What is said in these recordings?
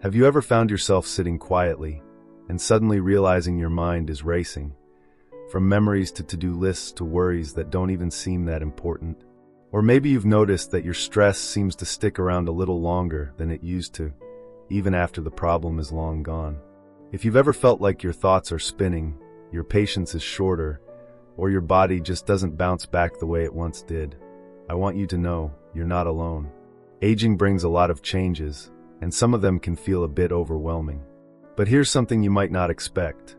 Have you ever found yourself sitting quietly and suddenly realizing your mind is racing? From memories to to-do lists to worries that don't even seem that important. Or maybe you've noticed that your stress seems to stick around a little longer than it used to, even after the problem is long gone. If you've ever felt like your thoughts are spinning, your patience is shorter, or your body just doesn't bounce back the way it once did, I want you to know you're not alone. Aging brings a lot of changes, and some of them can feel a bit overwhelming. But here's something you might not expect.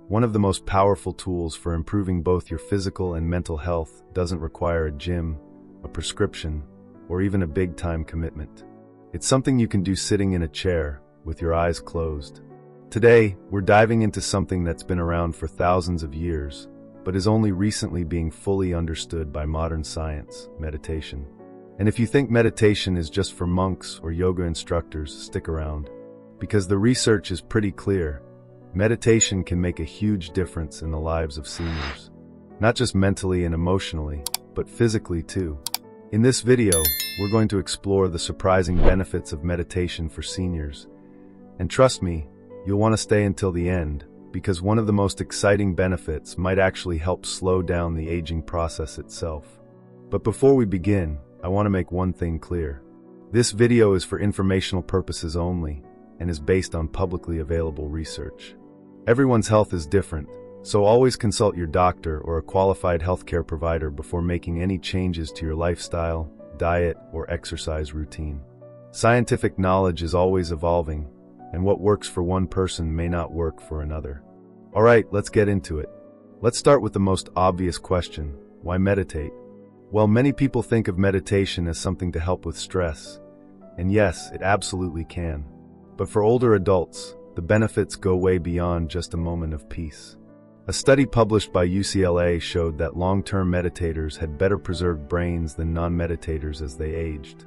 One of the most powerful tools for improving both your physical and mental health doesn't require a gym, a prescription, or even a big-time commitment. It's something you can do sitting in a chair with your eyes closed. Today, we're diving into something that's been around for thousands of years, but is only recently being fully understood by modern science: meditation. And if you think meditation is just for monks or yoga instructors, stick around. Because the research is pretty clear. Meditation can make a huge difference in the lives of seniors. Not just mentally and emotionally, but physically too. In this video, we're going to explore the surprising benefits of meditation for seniors. And trust me, you'll want to stay until the end, because one of the most exciting benefits might actually help slow down the aging process itself. But before we begin, I want to make one thing clear. This video is for informational purposes only, and is based on publicly available research. Everyone's health is different, so always consult your doctor or a qualified healthcare provider before making any changes to your lifestyle, diet, or exercise routine. Scientific knowledge is always evolving, and what works for one person may not work for another. Alright, let's get into it. Let's start with the most obvious question: why meditate? Well, many people think of meditation as something to help with stress. And yes, it absolutely can. But for older adults, the benefits go way beyond just a moment of peace. A study published by UCLA showed that long-term meditators had better preserved brains than non-meditators as they aged.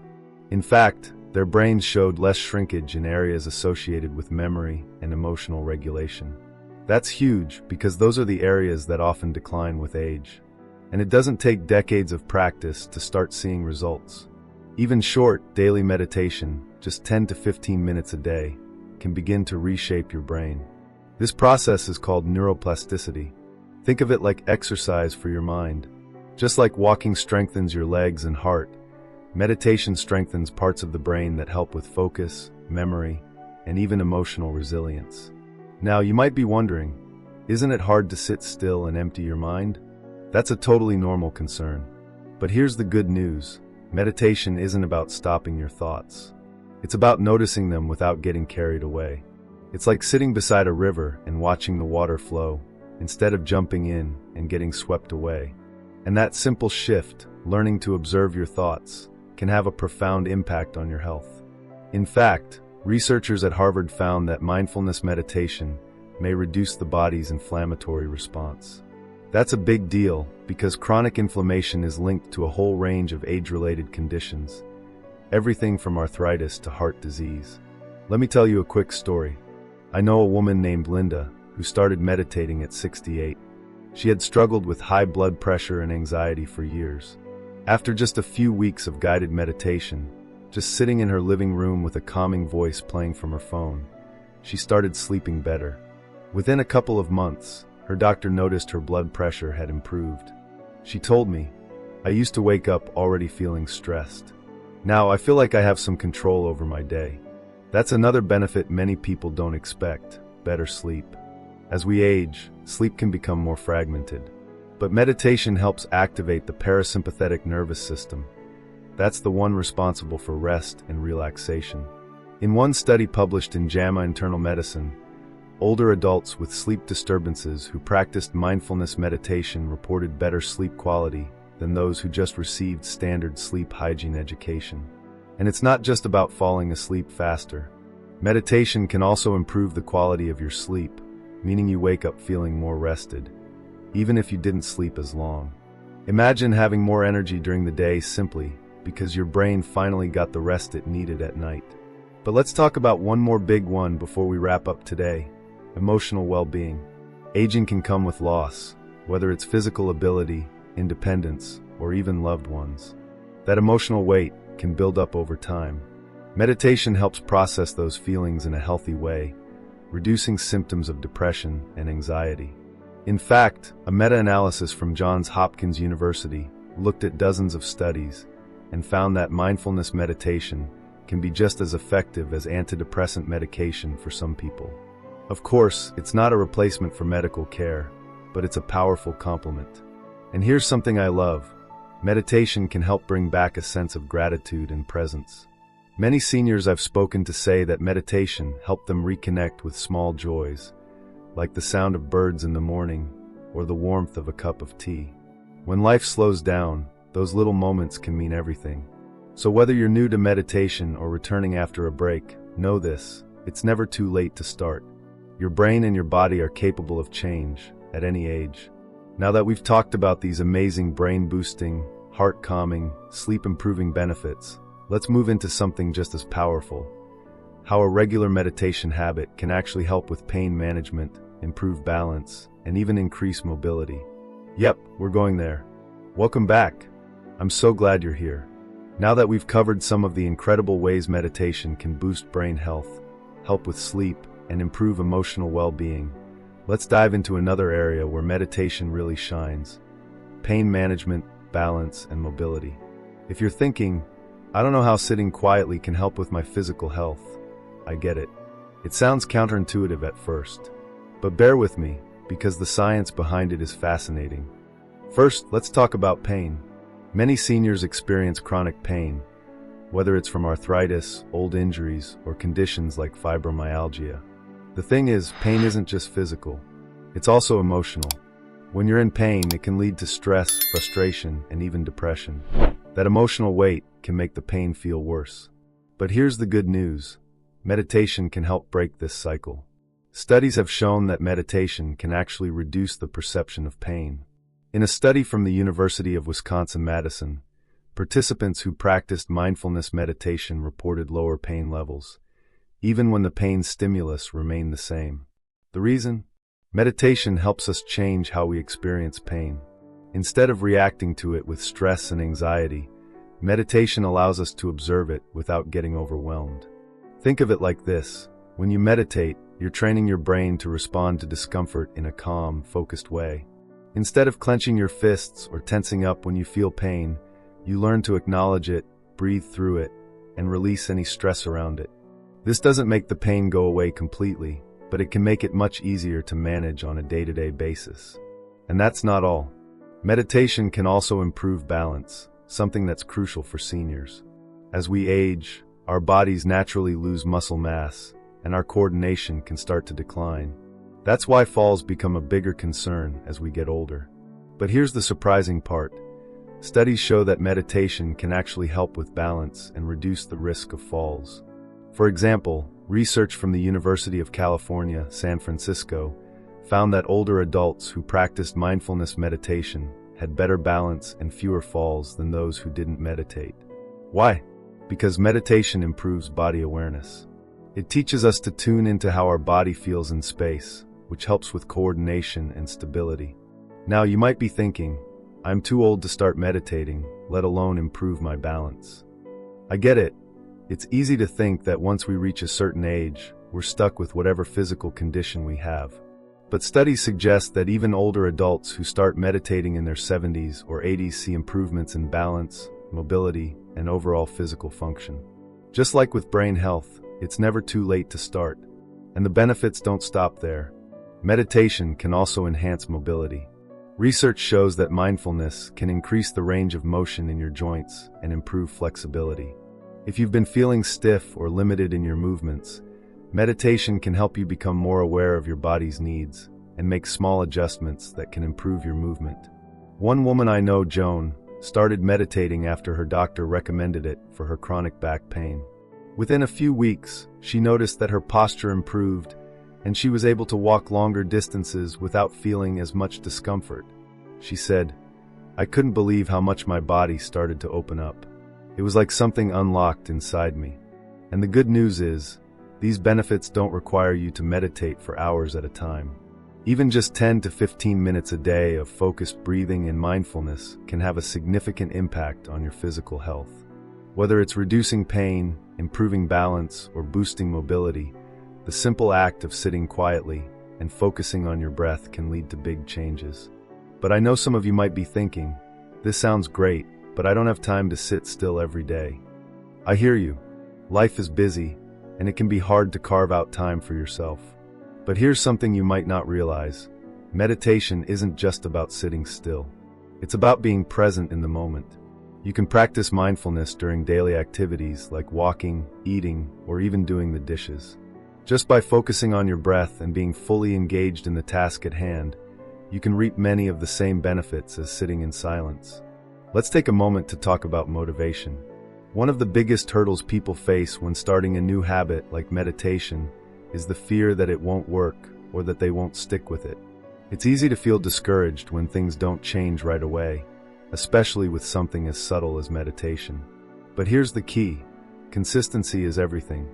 In fact, their brains showed less shrinkage in areas associated with memory and emotional regulation. That's huge because those are the areas that often decline with age. And it doesn't take decades of practice to start seeing results. Even short, daily meditation, just 10 to 15 minutes a day, can begin to reshape your brain. This process is called neuroplasticity. Think of it like exercise for your mind. Just like walking strengthens your legs and heart, meditation strengthens parts of the brain that help with focus, memory, and even emotional resilience. Now, you might be wondering, isn't it hard to sit still and empty your mind? That's a totally normal concern. But here's the good news. Meditation isn't about stopping your thoughts. It's about noticing them without getting carried away. It's like sitting beside a river and watching the water flow, instead of jumping in and getting swept away. And that simple shift, learning to observe your thoughts, can have a profound impact on your health. In fact, researchers at Harvard found that mindfulness meditation may reduce the body's inflammatory response. That's a big deal because chronic inflammation is linked to a whole range of age-related conditions, everything from arthritis to heart disease. Let me tell you a quick story. I know a woman named Linda who started meditating at 68. She had struggled with high blood pressure and anxiety for years. After just a few weeks of guided meditation, just sitting in her living room with a calming voice playing from her phone, she started sleeping better. Within a couple of months, her doctor noticed her blood pressure had improved. She told me, "I used to wake up already feeling stressed. Now I feel like I have some control over my day." That's another benefit many people don't expect: better sleep. As we age, sleep can become more fragmented. But meditation helps activate the parasympathetic nervous system. That's the one responsible for rest and relaxation. In one study published in JAMA Internal Medicine, older adults with sleep disturbances who practiced mindfulness meditation reported better sleep quality than those who just received standard sleep hygiene education. And it's not just about falling asleep faster. Meditation can also improve the quality of your sleep, meaning you wake up feeling more rested, even if you didn't sleep as long. Imagine having more energy during the day simply because your brain finally got the rest it needed at night. But let's talk about one more big one before we wrap up today: emotional well-being. Aging can come with loss, whether it's physical ability, independence, or even loved ones. That emotional weight can build up over time. Meditation helps process those feelings in a healthy way, reducing symptoms of depression and anxiety. In fact, a meta-analysis from Johns Hopkins University looked at dozens of studies and found that mindfulness meditation can be just as effective as antidepressant medication for some people. Of course, it's not a replacement for medical care, but it's a powerful complement. And here's something I love. Meditation can help bring back a sense of gratitude and presence. Many seniors I've spoken to say that meditation helped them reconnect with small joys, like the sound of birds in the morning or the warmth of a cup of tea. When life slows down, those little moments can mean everything. So whether you're new to meditation or returning after a break, know this: it's never too late to start. Your brain and your body are capable of change at any age. Now that we've talked about these amazing brain-boosting, heart-calming, sleep-improving benefits, let's move into something just as powerful: how a regular meditation habit can actually help with pain management, improve balance, and even increase mobility. Yep, we're going there. Welcome back. I'm so glad you're here. Now that we've covered some of the incredible ways meditation can boost brain health, help with sleep, and improve emotional well-being, let's dive into another area where meditation really shines: pain management, balance, and mobility. If you're thinking, I don't know how sitting quietly can help with my physical health, I get it. It sounds counterintuitive at first. But bear with me, because the science behind it is fascinating. First, let's talk about pain. Many seniors experience chronic pain, whether it's from arthritis, old injuries, or conditions like fibromyalgia. The thing is, pain isn't just physical. It's also emotional. When you're in pain, it can lead to stress, frustration, and even depression. That emotional weight can make the pain feel worse. But here's the good news: meditation can help break this cycle. Studies have shown that meditation can actually reduce the perception of pain. In a study from the University of Wisconsin-Madison, participants who practiced mindfulness meditation reported lower pain levels, even when the pain stimulus remained the same. The reason? Meditation helps us change how we experience pain. Instead of reacting to it with stress and anxiety, meditation allows us to observe it without getting overwhelmed. Think of it like this: when you meditate, you're training your brain to respond to discomfort in a calm, focused way. Instead of clenching your fists or tensing up when you feel pain, you learn to acknowledge it, breathe through it, and release any stress around it. This doesn't make the pain go away completely, but it can make it much easier to manage on a day-to-day basis. And that's not all. Meditation can also improve balance, something that's crucial for seniors. As we age, our bodies naturally lose muscle mass, and our coordination can start to decline. That's why falls become a bigger concern as we get older. But here's the surprising part. Studies show that meditation can actually help with balance and reduce the risk of falls. For example, research from the University of California, San Francisco, found that older adults who practiced mindfulness meditation had better balance and fewer falls than those who didn't meditate. Why? Because meditation improves body awareness. It teaches us to tune into how our body feels in space, which helps with coordination and stability. Now you might be thinking, I'm too old to start meditating, let alone improve my balance. I get it. It's easy to think that once we reach a certain age, we're stuck with whatever physical condition we have. But studies suggest that even older adults who start meditating in their 70s or 80s see improvements in balance, mobility, and overall physical function. Just like with brain health, it's never too late to start. And the benefits don't stop there. Meditation can also enhance mobility. Research shows that mindfulness can increase the range of motion in your joints and improve flexibility. If you've been feeling stiff or limited in your movements, meditation can help you become more aware of your body's needs and make small adjustments that can improve your movement. One woman I know, Joan, started meditating after her doctor recommended it for her chronic back pain. Within a few weeks, she noticed that her posture improved and she was able to walk longer distances without feeling as much discomfort. She said, "I couldn't believe how much my body started to open up. It was like something unlocked inside me." And the good news is, these benefits don't require you to meditate for hours at a time. Even just 10 to 15 minutes a day of focused breathing and mindfulness can have a significant impact on your physical health. Whether it's reducing pain, improving balance, or boosting mobility, the simple act of sitting quietly and focusing on your breath can lead to big changes. But I know some of you might be thinking, this sounds great, but I don't have time to sit still every day. I hear you. Life is busy, and it can be hard to carve out time for yourself. But here's something you might not realize. Meditation isn't just about sitting still. It's about being present in the moment. You can practice mindfulness during daily activities like walking, eating, or even doing the dishes. Just by focusing on your breath and being fully engaged in the task at hand, you can reap many of the same benefits as sitting in silence. Let's take a moment to talk about motivation. One of the biggest hurdles people face when starting a new habit like meditation is the fear that it won't work or that they won't stick with it. It's easy to feel discouraged when things don't change right away, especially with something as subtle as meditation. But here's the key: consistency is everything.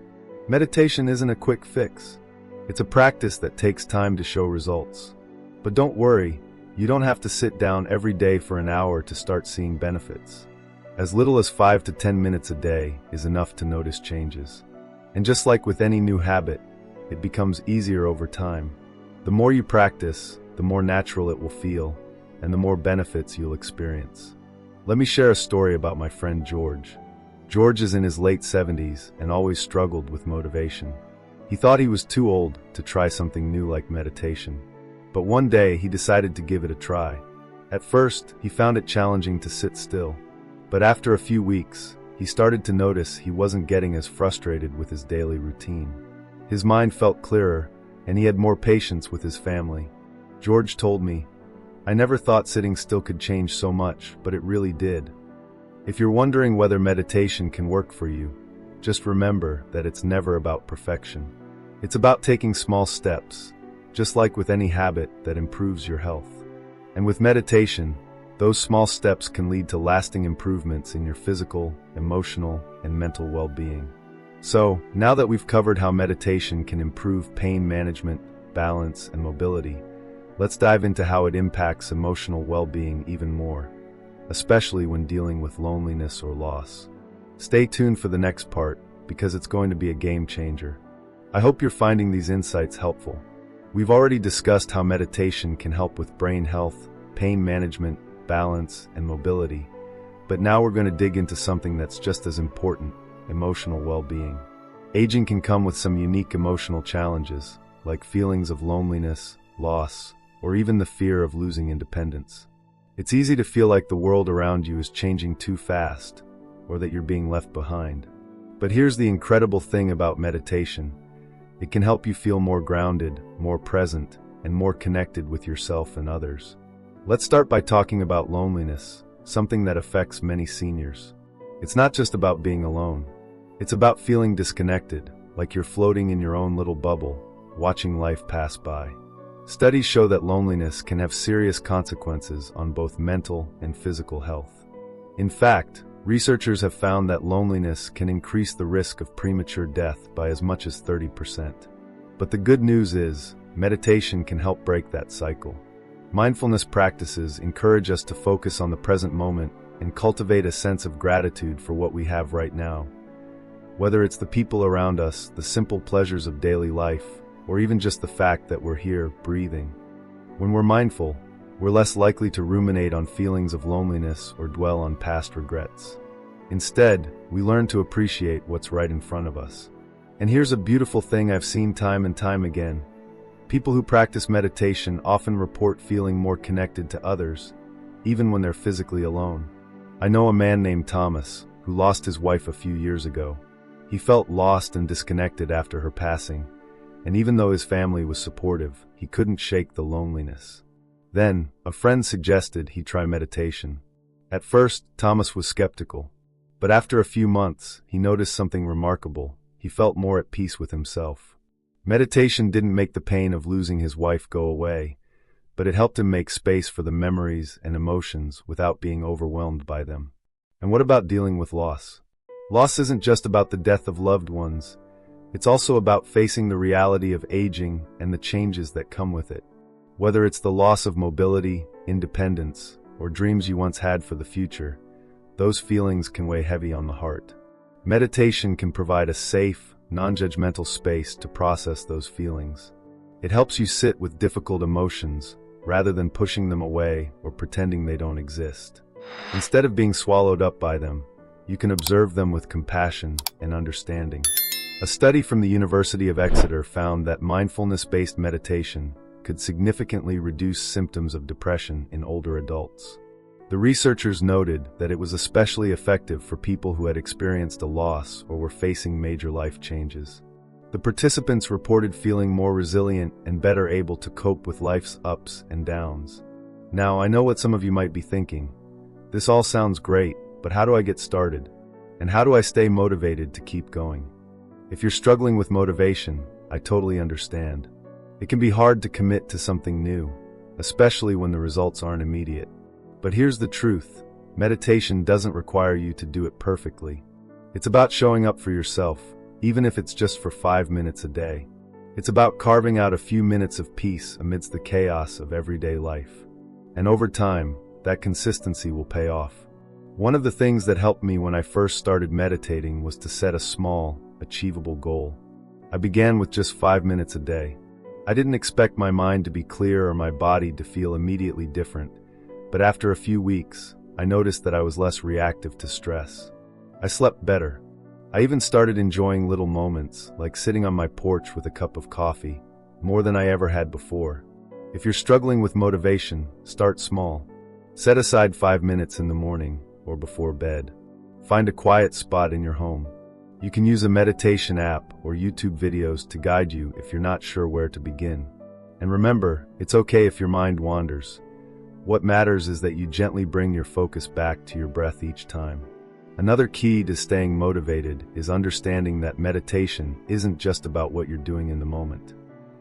Meditation isn't a quick fix. It's a practice that takes time to show results. But don't worry, you don't have to sit down every day for an hour to start seeing benefits. As little as 5 to 10 minutes a day is enough to notice changes. And just like with any new habit, it becomes easier over time. The more you practice, the more natural it will feel, and the more benefits you'll experience. Let me share a story about my friend George. George is in his late 70s and always struggled with motivation. He thought he was too old to try something new like meditation. But one day he decided to give it a try. At first, he found it challenging to sit still. But after a few weeks, he started to notice he wasn't getting as frustrated with his daily routine. His mind felt clearer, and he had more patience with his family. George told me, "I never thought sitting still could change so much, but it really did." If you're wondering whether meditation can work for you, just remember that it's never about perfection. It's about taking small steps, just like with any habit that improves your health. And with meditation, those small steps can lead to lasting improvements in your physical, emotional, and mental well-being. So, now that we've covered how meditation can improve pain management, balance, and mobility, let's dive into how it impacts emotional well-being even more, especially when dealing with loneliness or loss. Stay tuned for the next part, because it's going to be a game changer. I hope you're finding these insights helpful. We've already discussed how meditation can help with brain health, pain management, balance, and mobility. But now we're going to dig into something that's just as important: emotional well-being. Aging can come with some unique emotional challenges, like feelings of loneliness, loss, or even the fear of losing independence. It's easy to feel like the world around you is changing too fast, or that you're being left behind. But here's the incredible thing about meditation. It can help you feel more grounded, more present, and more connected with yourself and others. Let's start by talking about loneliness, something that affects many seniors. It's not just about being alone. It's about feeling disconnected, like you're floating in your own little bubble, watching life pass by. Studies show that loneliness can have serious consequences on both mental and physical health. In fact, researchers have found that loneliness can increase the risk of premature death by as much as 30%. But the good news is, meditation can help break that cycle. Mindfulness practices encourage us to focus on the present moment and cultivate a sense of gratitude for what we have right now. Whether it's the people around us, the simple pleasures of daily life, or even just the fact that we're here, breathing. When we're mindful, we're less likely to ruminate on feelings of loneliness or dwell on past regrets. Instead, we learn to appreciate what's right in front of us. And here's a beautiful thing I've seen time and time again. People who practice meditation often report feeling more connected to others, even when they're physically alone. I know a man named Thomas, who lost his wife a few years ago. He felt lost and disconnected after her passing, and even though his family was supportive, he couldn't shake the loneliness. Then, a friend suggested he try meditation. At first, Thomas was skeptical, but after a few months, he noticed something remarkable. He felt more at peace with himself. Meditation didn't make the pain of losing his wife go away, but it helped him make space for the memories and emotions without being overwhelmed by them. And what about dealing with loss? Loss isn't just about the death of loved ones. It's also about facing the reality of aging and the changes that come with it. Whether it's the loss of mobility, independence, or dreams you once had for the future, those feelings can weigh heavy on the heart. Meditation can provide a safe, non-judgmental space to process those feelings. It helps you sit with difficult emotions rather than pushing them away or pretending they don't exist. Instead of being swallowed up by them, you can observe them with compassion and understanding. A study from the University of Exeter found that mindfulness-based meditation could significantly reduce symptoms of depression in older adults. The researchers noted that it was especially effective for people who had experienced a loss or were facing major life changes. The participants reported feeling more resilient and better able to cope with life's ups and downs. Now, I know what some of you might be thinking. This all sounds great, but how do I get started? And how do I stay motivated to keep going? If you're struggling with motivation, I totally understand. It can be hard to commit to something new, especially when the results aren't immediate. But here's the truth. Meditation doesn't require you to do it perfectly. It's about showing up for yourself, even if it's just for 5 minutes a day. It's about carving out a few minutes of peace amidst the chaos of everyday life. And over time, that consistency will pay off. One of the things that helped me when I first started meditating was to set a small, achievable goal. I began with just 5 minutes a day. I didn't expect my mind to be clear or my body to feel immediately different. But after a few weeks, I noticed that I was less reactive to stress. I slept better. I even started enjoying little moments, like sitting on my porch with a cup of coffee, more than I ever had before. If you're struggling with motivation, start small. Set aside 5 minutes in the morning or before bed. Find a quiet spot in your home. You can use a meditation app or YouTube videos to guide you if you're not sure where to begin. And remember, it's okay if your mind wanders. What matters is that you gently bring your focus back to your breath each time. Another key to staying motivated is understanding that meditation isn't just about what you're doing in the moment.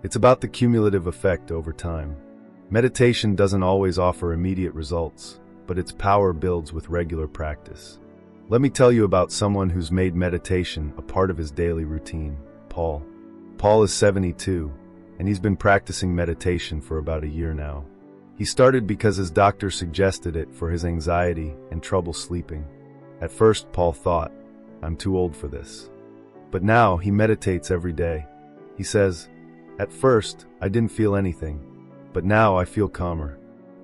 It's about the cumulative effect over time. Meditation doesn't always offer immediate results, but its power builds with regular practice. Let me tell you about someone who's made meditation a part of his daily routine, Paul. Paul is 72, and he's been practicing meditation for about a year now. He started because his doctor suggested it for his anxiety and trouble sleeping. At first, Paul thought, I'm too old for this. But now he meditates every day. He says, at first, I didn't feel anything, but now I feel calmer.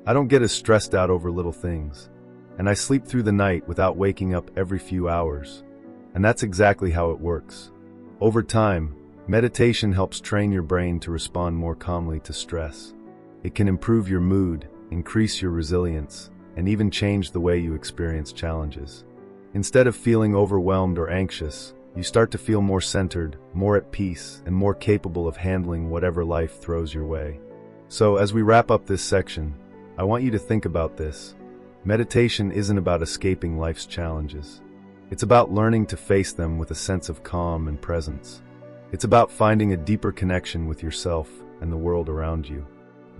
I don't get as stressed out over little things, and I sleep through the night without waking up every few hours. And that's exactly how it works. Over time, meditation helps train your brain to respond more calmly to stress. It can improve your mood, increase your resilience, and even change the way you experience challenges. Instead of feeling overwhelmed or anxious, you start to feel more centered, more at peace, and more capable of handling whatever life throws your way. So, as we wrap up this section, I want you to think about this. Meditation isn't about escaping life's challenges. It's about learning to face them with a sense of calm and presence. It's about finding a deeper connection with yourself and the world around you.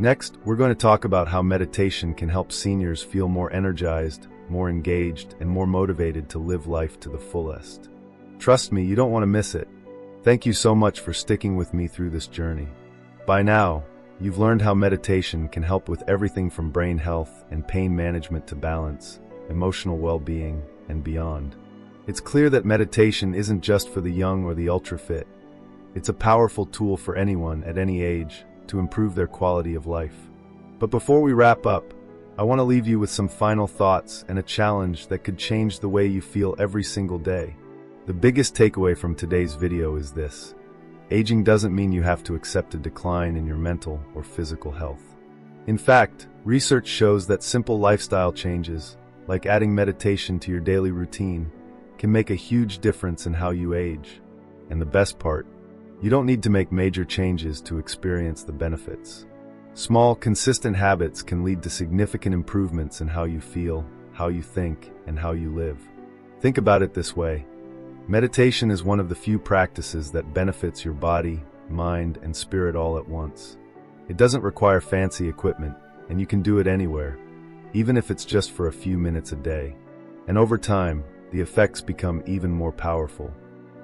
Next, we're going to talk about how meditation can help seniors feel more energized, more engaged, and more motivated to live life to the fullest. Trust me, you don't want to miss it. Thank you so much for sticking with me through this journey. By now, you've learned how meditation can help with everything from brain health and pain management to balance, emotional well-being, and beyond. It's clear that meditation isn't just for the young or the ultra-fit. It's a powerful tool for anyone at any age to improve their quality of life. But before we wrap up, I want to leave you with some final thoughts and a challenge that could change the way you feel every single day. The biggest takeaway from today's video is this: aging doesn't mean you have to accept a decline in your mental or physical health. In fact, research shows that simple lifestyle changes, like adding meditation to your daily routine, can make a huge difference in how you age. And the best part, you don't need to make major changes to experience the benefits. Small, consistent habits can lead to significant improvements in how you feel, how you think, and how you live. Think about it this way. Meditation is one of the few practices that benefits your body, mind, and spirit all at once. It doesn't require fancy equipment, and you can do it anywhere, even if it's just for a few minutes a day. And over time, the effects become even more powerful.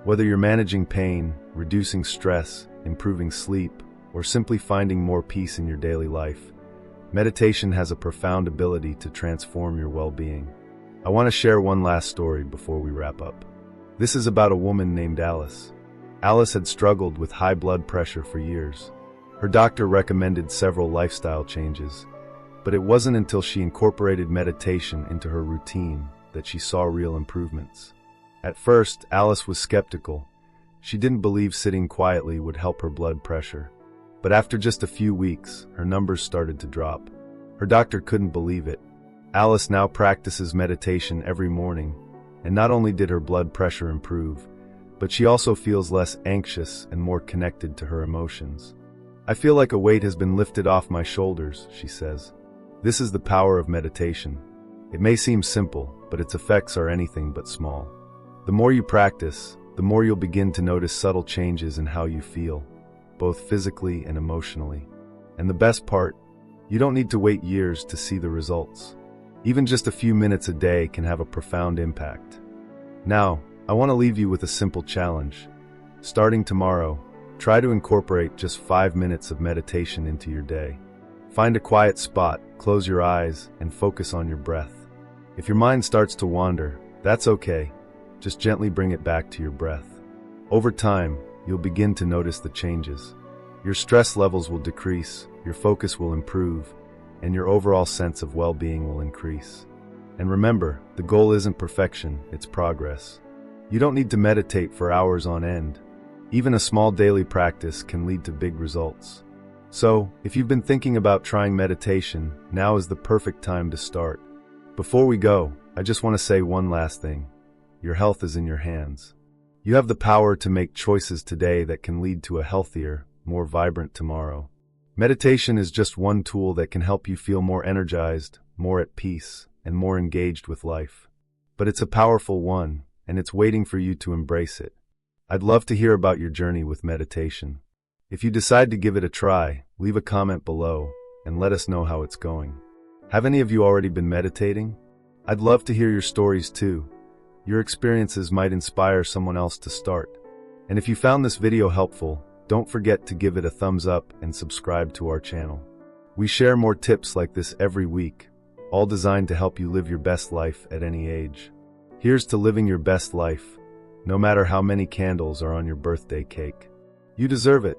Whether you're managing pain, reducing stress, improving sleep, or simply finding more peace in your daily life, meditation has a profound ability to transform your well-being. I want to share one last story before we wrap up. This is about a woman named Alice. Alice had struggled with high blood pressure for years. Her doctor recommended several lifestyle changes, but it wasn't until she incorporated meditation into her routine that she saw real improvements. At first, Alice was skeptical. She didn't believe sitting quietly would help her blood pressure. But after just a few weeks, her numbers started to drop. Her doctor couldn't believe it. Alice now practices meditation every morning, and not only did her blood pressure improve, but she also feels less anxious and more connected to her emotions. I feel like a weight has been lifted off my shoulders, she says. This is the power of meditation. It may seem simple, but its effects are anything but small. The more you practice, the more you'll begin to notice subtle changes in how you feel, both physically and emotionally. And the best part, you don't need to wait years to see the results. Even just a few minutes a day can have a profound impact. Now, I want to leave you with a simple challenge. Starting tomorrow, try to incorporate just 5 minutes of meditation into your day. Find a quiet spot, close your eyes, and focus on your breath. If your mind starts to wander, that's okay. Just gently bring it back to your breath. Over time, you'll begin to notice the changes. Your stress levels will decrease, your focus will improve, and your overall sense of well-being will increase. And remember, the goal isn't perfection, it's progress. You don't need to meditate for hours on end. Even a small daily practice can lead to big results. So, if you've been thinking about trying meditation, now is the perfect time to start. Before we go, I just want to say one last thing. Your health is in your hands. You have the power to make choices today that can lead to a healthier, more vibrant tomorrow. Meditation is just one tool that can help you feel more energized, more at peace, and more engaged with life. But it's a powerful one, and it's waiting for you to embrace it. I'd love to hear about your journey with meditation. If you decide to give it a try, leave a comment below, and let us know how it's going. Have any of you already been meditating? I'd love to hear your stories too. Your experiences might inspire someone else to start. And if you found this video helpful, don't forget to give it a thumbs up and subscribe to our channel. We share more tips like this every week, all designed to help you live your best life at any age. Here's to living your best life, no matter how many candles are on your birthday cake. You deserve it.